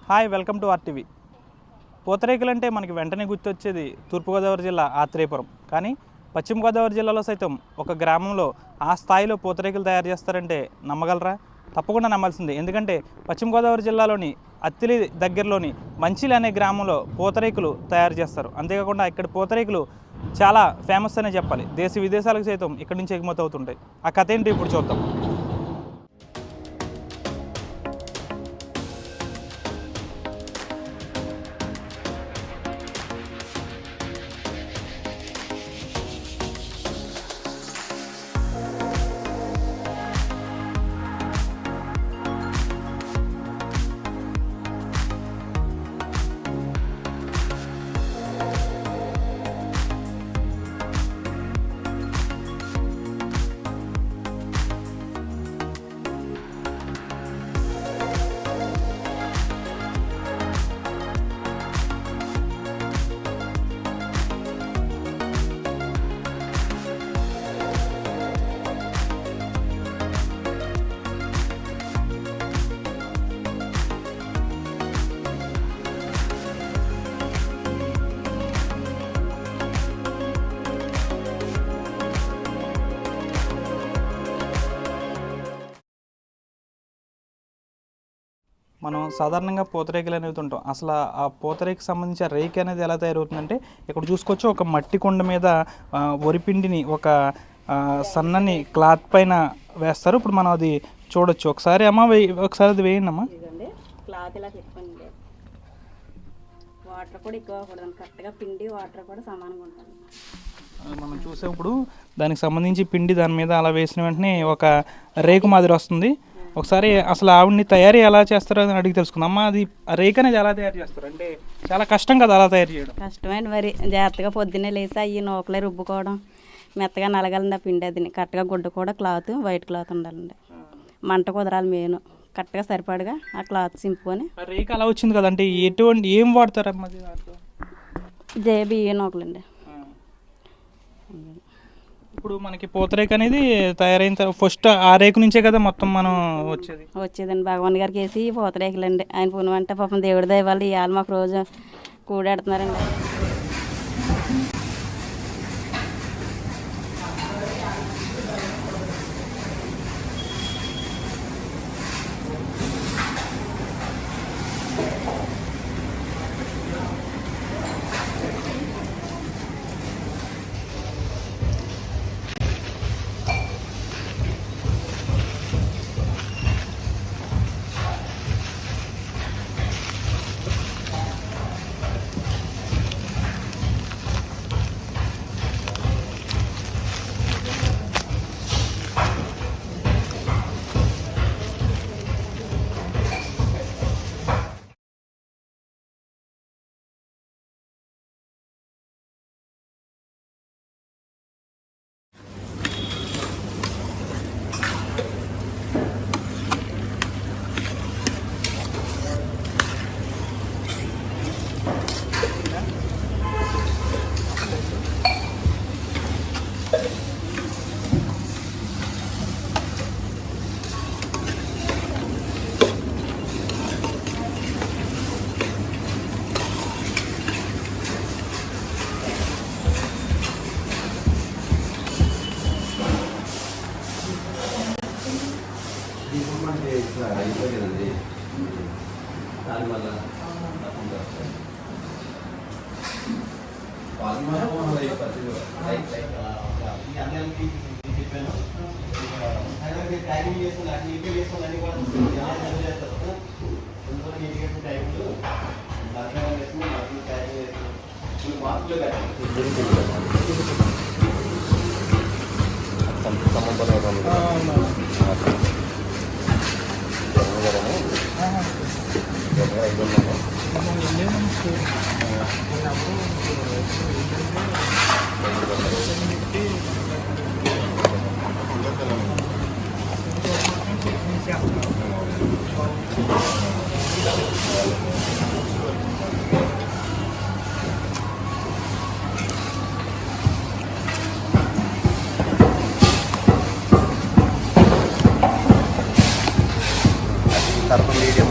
Hi, welcome to RTV. పూతరేకులు అంటే మనకి వెంటనే గుర్తొచ్చేది తూర్పుగోదావరి జిల్లా ఆత్రేయపురం. కానీ పశ్చిమ గోదావరి జిల్లాలో సైతం ఒక గ్రామంలో ఆ స్థాయిలో పూతరేకులు తయారు చేస్తారంటే నమ్మగలరా? తప్పకుండా నమ్మాల్సిందే. ఎందుకంటే పశ్చిమ గోదావరి జిల్లాలోని అత్తిలి దగ్గరలోని మంచిలి అనే గ్రామంలో పూతరేకులు తయారు చేస్తారు. అంతేకాకుండా ఇక్కడ పూతరేకులు చాలా ఫేమస్ అనే చెప్పాలి. దేశ విదేశాలకు సైతం ఇక్కడి నుంచి ఎగుమతి అవుతుంటాయి. ఆ కథ ఏంటి ఇప్పుడు చూద్దాం. మనం సాధారణంగా పూతరేకులు అనేది ఉంటాం. అసలు ఆ పూతరేకు సంబంధించిన రేకు అనేది ఎలా తయారవుతుందంటే ఇక్కడ చూసుకోవచ్చు. ఒక మట్టి కుండ మీద వరిపిండిని ఒక సన్నని క్లాత్ పైన వేస్తారు. ఇప్పుడు మనం అది చూడొచ్చు. ఒకసారి అమ్మ ఒకసారి అది వేయండి అమ్మా. క్లాత్ ఇలా పెట్టుకోండి. వాటర్ కూడా ఎక్కువ కూడదు, కరెక్ట్గా పిండి వాటర్ కూడా సమానంగా ఉంటుంది. మనం చూసేప్పుడు దానికి సంబంధించి పిండి దాని మీద అలా వేసిన వెంటనే ఒక రేకు మాదిరి వస్తుంది. ఒకసారి అసలు ఆవిడ్ని తయారీ ఎలా చేస్తారో అని అడిగి తెలుసుకుందాం. అమ్మ, అది రేక్ అనేది ఎలా తయారు చేస్తారు? అంటే చాలా కష్టం కదా అలా తయారు చేయడం. కష్టమైన మరి జాగ్రత్తగా పొద్దున్నే లేసి అవి నూకలే రుబ్బుకోవడం, మెత్తగా నలగాలండి ఆ పిండి. అది కరెక్ట్గా గుడ్డ కూడా క్లాత్ వైట్ క్లాత్ ఉండాలండి. మంట కుదరాలి మెయిన్. కరెక్ట్గా సరిపడగా ఆ క్లాత్ సింపుకొని. రేక్ అలా వచ్చింది కదా, అంటే ఎటువంటి ఏం వాడతారమ్మా దాంట్లో? బియ్య నూకలండి. ఇప్పుడు మనకి పూతరేకు అనేది తయారైన తర్వాత ఫస్ట్ ఆ రేకు నుంచే కదా మొత్తం మనం వచ్చేదండి. భగవాన్ గారికి వేసి పూతరేకులండి. ఆయన పుణ్యం అంటే పాపం దేవుడి దయ వాళ్ళు ఇవాళ మాకు రోజు కూడెడుతున్నారండి. సర్పం మీడియం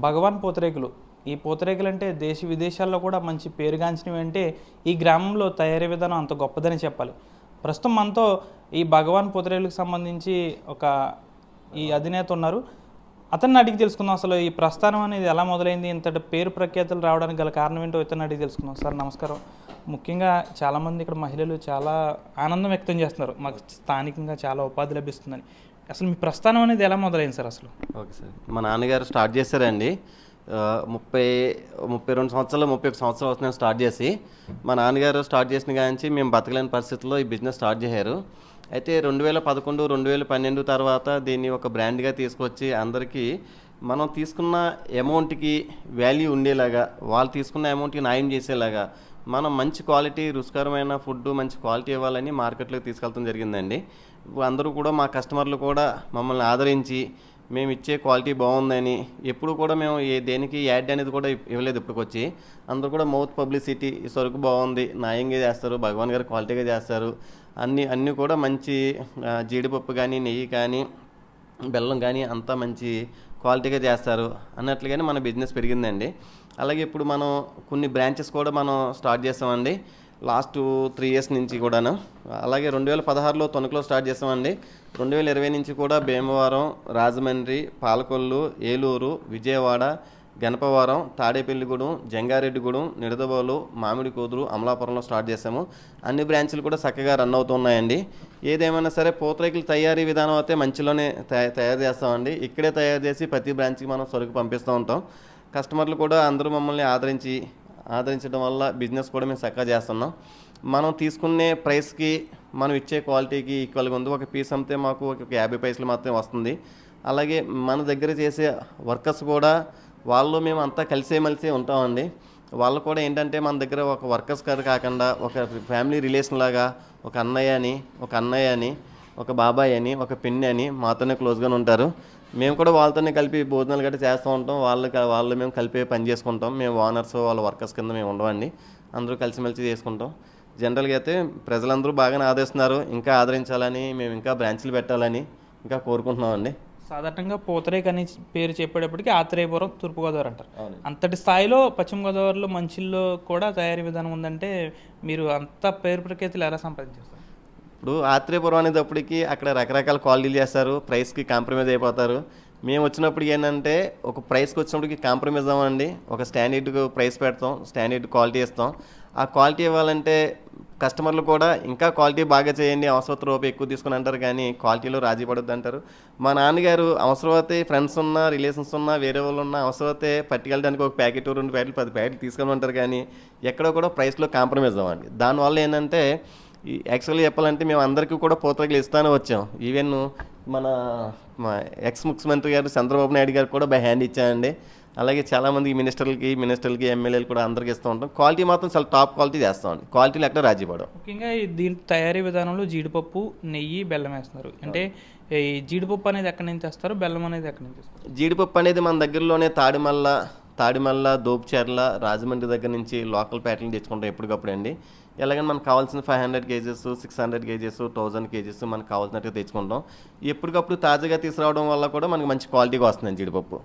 భగవాన్ పూతరేకులు. ఈ పూతరేకులు అంటే దేశ విదేశాల్లో కూడా మంచి పేరుగాంచినవి. అంటే ఈ గ్రామంలో తయారీ విధానం అంత గొప్పదని చెప్పాలి. ప్రస్తుతం మనతో ఈ భగవాన్ పూతరేకులకు సంబంధించి ఈ అధినేత ఉన్నారు. అతన్ని అడిగి తెలుసుకుందాం అసలు ఈ ప్రస్థానం అనేది ఎలా మొదలైంది, ఇంతటి పేరు ప్రఖ్యాతులు రావడానికి గల కారణం ఏంటో ఇతన్ని అడిగి తెలుసుకుందాం. సార్ నమస్కారం. ముఖ్యంగా చాలామంది ఇక్కడ మహిళలు చాలా ఆనందం వ్యక్తం చేస్తున్నారు, మాకు స్థానికంగా చాలా ఉపాధి లభిస్తుందని. అసలు మీ ప్రస్థానం అనేది ఎలా మొదలైంది సార్ అసలు? ఓకే సార్, మా నాన్నగారు స్టార్ట్ చేశారండి. 32 సంవత్సరాలు 31 సంవత్సరాలు వస్తున్నాను స్టార్ట్ చేసి. మా నాన్నగారు స్టార్ట్ చేసిన కాంచి మేము బతకలేని పరిస్థితుల్లో ఈ బిజినెస్ స్టార్ట్ చేశారు. అయితే 2011 2012 తర్వాత దీన్ని ఒక బ్రాండ్గా తీసుకొచ్చి అందరికీ మనం తీసుకున్న అమౌంట్కి వాల్యూ ఉండేలాగా, వాళ్ళు తీసుకున్న అమౌంట్కి న్యాయం చేసేలాగా మనం మంచి క్వాలిటీ రుచికరమైన ఫుడ్ మంచి క్వాలిటీ ఇవ్వాలని మార్కెట్లోకి తీసుకెళ్తాం జరిగిందండి. అందరూ కూడా మా కస్టమర్లు కూడా మమ్మల్ని ఆదరించి మేము ఇచ్చే క్వాలిటీ బాగుందని, ఎప్పుడు కూడా మేము దేనికి యాడ్ అనేది కూడా ఇవ్వలేదు ఇప్పటికొచ్చి. అందరూ కూడా మౌత్ పబ్లిసిటీ, సరుకు బాగుంది, న్యాయంగా చేస్తారు, భగవాన్ గారు క్వాలిటీగా చేస్తారు, అన్నీ కూడా మంచి జీడిపప్పు కానీ నెయ్యి కానీ బెల్లం కానీ అంతా మంచి క్వాలిటీగా చేస్తారు అన్నట్లుగానే మన బిజినెస్ పెరిగిందండి. అలాగే ఇప్పుడు మనం కొన్ని బ్రాంచెస్ కూడా మనం స్టార్ట్ చేస్తామండి లాస్ట్ 3 ఇయర్స్ నుంచి కూడాను. అలాగే 2016లో తణుకులో స్టార్ట్ చేస్తామండి. 2020 నుంచి కూడా భీమవరం, రాజమండ్రి, పాలకొల్లు, ఏలూరు, విజయవాడ, గణపవరం, తాడేపల్లిగూడెం, జంగారెడ్డిగూడెం, నిడదవోలు, మామిడి కూతురు, అమలాపురంలో స్టార్ట్ చేసాము. అన్ని బ్రాంచ్లు కూడా చక్కగా రన్ అవుతున్నాయండి. ఏదేమైనా సరే పూతరేకుల తయారీ విధానం అయితే మంచిలోనే తయారు చేస్తామండి. ఇక్కడే తయారు చేసి ప్రతి బ్రాంచ్కి మనం సరుకు పంపిస్తూ ఉంటాం. కస్టమర్లు కూడా అందరూ మమ్మల్ని ఆదరించడం వల్ల బిజినెస్ కూడా మేము చక్కగా చేస్తున్నాం. మనం తీసుకునే ప్రైస్కి మనం ఇచ్చే క్వాలిటీకి ఈక్వల్గా ఉంది. ఒక పీస్ అమ్మితే మాకు ఒక 50 పైసలు మాత్రమే వస్తుంది. అలాగే మన దగ్గర చేసే వర్కర్స్ కూడా మేము అంతా కలిసేమలిసి ఉంటామండి. వాళ్ళు కూడా ఏంటంటే మన దగ్గర ఒక వర్కర్స్ కాకుండా ఒక ఫ్యామిలీ రిలేషన్ లాగా ఒక అన్నయ్య అని ఒక బాబాయ్ అని ఒక పిన్ని అని మాతోనే క్లోజ్గానే ఉంటారు. మేము కూడా వాళ్ళతోనే కలిపి భోజనాలు గట్రా చేస్తూ ఉంటాం. వాళ్ళు మేము కలిపి పని చేసుకుంటాం. మేము ఓనర్స్ వాళ్ళ వర్కర్స్ కింద మేము ఉండవండి. అందరూ కలిసిమెలిసి చేసుకుంటాం. జనరల్గా అయితే ప్రజలందరూ బాగానే ఆదరిస్తున్నారు. ఇంకా ఆదరించాలని, మేము ఇంకా బ్రాంచ్లు పెట్టాలని ఇంకా కోరుకుంటున్నామండి. సాధారణంగా పూతరేకు అని పేరు చెప్పేటప్పటికి ఆత్రేయపురం, తూర్పుగోదావరి అంటారు. అంతటి స్థాయిలో పశ్చిమ గోదావరిలో మంచిల్లో కూడా తయారీ విధానం ఉందంటే మీరు అంత పేరు ప్రఖ్యాతులు ఎలా సంపాదించారు? ఇప్పుడు ఆత్రేయపురం అనేటప్పటికి అక్కడ రకరకాల క్వాలిటీలు చేస్తారు, ప్రైస్కి కాంప్రమైజ్ అయిపోతారు. మేము వచ్చినప్పటికి ఏంటంటే ఒక ప్రైస్కి వచ్చినప్పటికి కాంప్రమైజ్ అవ్వండి, ఒక స్టాండర్డ్ ప్రైస్ పెడతాం, స్టాండర్డ్ క్వాలిటీ ఇస్తాం. ఆ క్వాలిటీ ఇవ్వాలంటే కస్టమర్లు కూడా ఇంకా క్వాలిటీ బాగా చేయండి, అవసరత రూపాయి ఎక్కువ తీసుకుని అంటారు, కానీ క్వాలిటీలో రాజీ పడొద్దు అంటారు. మా నాన్నగారు అవసరమైతే ఫ్రెండ్స్ ఉన్నా, రిలేషన్స్ ఉన్నా, వేరే వాళ్ళు ఉన్నా అవసరమైతే పట్టుకెళ్ళడానికి ఒక ప్యాకెట్ 2 ప్యాకెట్లు 10 ప్యాకెట్లు తీసుకోమంటారు, కానీ ఎక్కడో కూడా ప్రైస్లో కాంప్రమైజ్ అవ్వండి. దానివల్ల ఏంటంటే యాక్చువల్గా చెప్పాలంటే మేము అందరికీ కూడా పూతరేకులు ఇస్తానే వచ్చాం. ఈవెన్ మా ఎక్స్ ముఖ్యమంత్రి గారు చంద్రబాబు నాయుడు గారు కూడా బై హ్యాండ్ ఇచ్చామండి. అలాగే చాలామంది మినిస్టర్లకి ఎమ్మెల్యేలు కూడా అందరికీ ఇస్తూ ఉంటాం. క్వాలిటీ మాత్రం చాలా టాప్ క్వాలిటీ చేస్తామండి. క్వాలిటీలు ఎక్కడ రాజీ పడం. ముఖ్యంగా దీని తయారీ విధానంలో జీడిపప్పు, నెయ్యి, బెల్లం వేస్తున్నారు. అంటే ఈ జీడిపప్పు అనేది ఎక్కడి నుంచి తెస్తారు, బెల్లం అనేది ఎక్కడి నుంచి తెస్తారు? జీడిపప్పు అనేది మన దగ్గరలోనే తాడిమల్ల, దోపుచెర్ల, రాజమండ్రి దగ్గర నుంచి లోకల్ ప్యాటర్న్ తెచ్చుకుంటాం ఎప్పటికప్పుడు అండి. ఎలాగని మనకు కావాల్సిన 500 కేజెస్, 600 కేజెస్, 1000 కేజెస్ మనకు కావాల్సినట్టుగా తెచ్చుకుంటాం. ఎప్పటికప్పుడు తాజాగా తీసుకురావడం వల్ల కూడా మనకి మంచి క్వాలిటీగా వస్తుందండి జీడిపప్పు.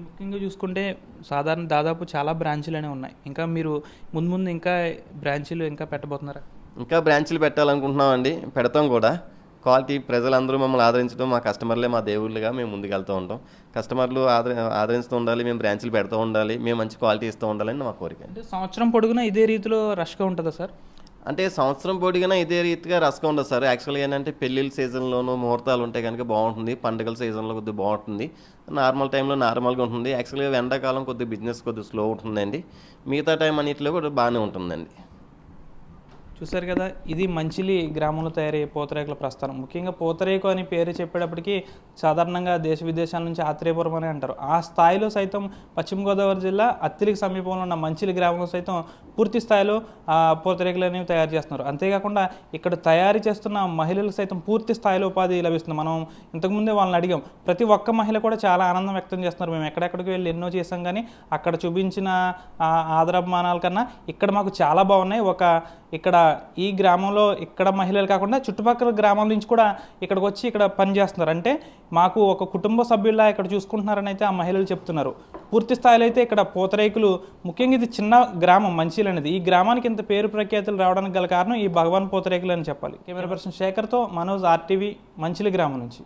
ముఖ్యంగా చూసుకుంటే సాధారణ దాదాపు చాలా బ్రాంచ్లు అనేవి ఉన్నాయి. ఇంకా మీరు ముందు ముందు ఇంకా బ్రాంచీలు ఇంకా పెట్టబోతున్నారా? ఇంకా బ్రాంచ్లు పెట్టాలనుకుంటున్నామండి, పెడతాం కూడా. క్వాలిటీ ప్రజలందరూ మమ్మల్ని ఆదరించడం, మా కస్టమర్లే మా దేవుళ్ళుగా మేము ముందుకెళ్తూ ఉంటాం. కస్టమర్లు ఆదరిస్తూ ఉండాలి, మేము బ్రాంచ్లు పెడుతూ ఉండాలి, మేము మంచి క్వాలిటీ ఇస్తూ ఉండాలని మా కోరిక. అంటే సంవత్సరం పొడుగునా ఇదే రీతిలో రష్గా ఉంటుందా సార్? అంటే సంవత్సరం పొడిగినా ఇదే రీతిగా రసగా ఉండదు సార్. యాక్చువల్గా ఏంటంటే పెళ్ళిళ్ళ సీజన్లోనూ ముహూర్తాలు ఉంటే కనుక బాగుంటుంది, పండుగల సీజన్లో కొద్దిగా బాగుంటుంది, నార్మల్ టైంలో నార్మల్గా ఉంటుంది. యాక్చువల్గా ఎండాకాలం కొద్దిగా బిజినెస్ కొద్దిగా స్లో ఉంటుందండి, మిగతా టైం అన్నింటిలో కూడా బాగానే ఉంటుందండి. చూసారు కదా, ఇది మంచిలి గ్రామంలో తయారయ్యే పూతరేకుల ప్రస్థానం. ముఖ్యంగా పూతరేకు అని పేరు చెప్పేటప్పటికి సాధారణంగా దేశ విదేశాల నుంచి ఆత్రేయపురం అని అంటారు. ఆ స్థాయిలో సైతం పశ్చిమ గోదావరి జిల్లా అత్తిలికి సమీపంలో ఉన్న మంచిలి గ్రామంలో సైతం పూర్తి స్థాయిలో పూతరేకులు అనేవి తయారు చేస్తున్నారు. అంతేకాకుండా ఇక్కడ తయారు చేస్తున్న మహిళలకు సైతం పూర్తి స్థాయిలో ఉపాధి లభిస్తుంది. మనం ఇంతకుముందే వాళ్ళని అడిగాం, ప్రతి ఒక్క మహిళ కూడా చాలా ఆనందం వ్యక్తం చేస్తున్నారు. మేము ఎక్కడెక్కడికి వెళ్ళి ఎన్నో చేసాం, కానీ అక్కడ చూపించిన ఆదరాభిమానాల కన్నా ఇక్కడ మాకు చాలా బాగున్నాయి. ఇక్కడ ఈ గ్రామంలో ఇక్కడ మహిళలు కాకుండా చుట్టుపక్కల గ్రామాల నుంచి కూడా ఇక్కడికి వచ్చి ఇక్కడ పని చేస్తున్నారు. అంటే మాకు ఒక కుటుంబ సభ్యుల్లా ఇక్కడ చూసుకుంటున్నారని అయితే ఆ మహిళలు చెప్తున్నారు. పూర్తి స్థాయిలో అయితే ఇక్కడ పూతరేకులు, ముఖ్యంగా ఇది చిన్న గ్రామం మంచిలి అనేది, ఈ గ్రామానికి ఇంత పేరు ప్రఖ్యాతులు రావడానికి గల కారణం ఈ భగవాన్ పూతరేకులు అని చెప్పాలి. Camera person శేఖర్తో Manoj, RTV, Manchili గ్రామం నుంచి.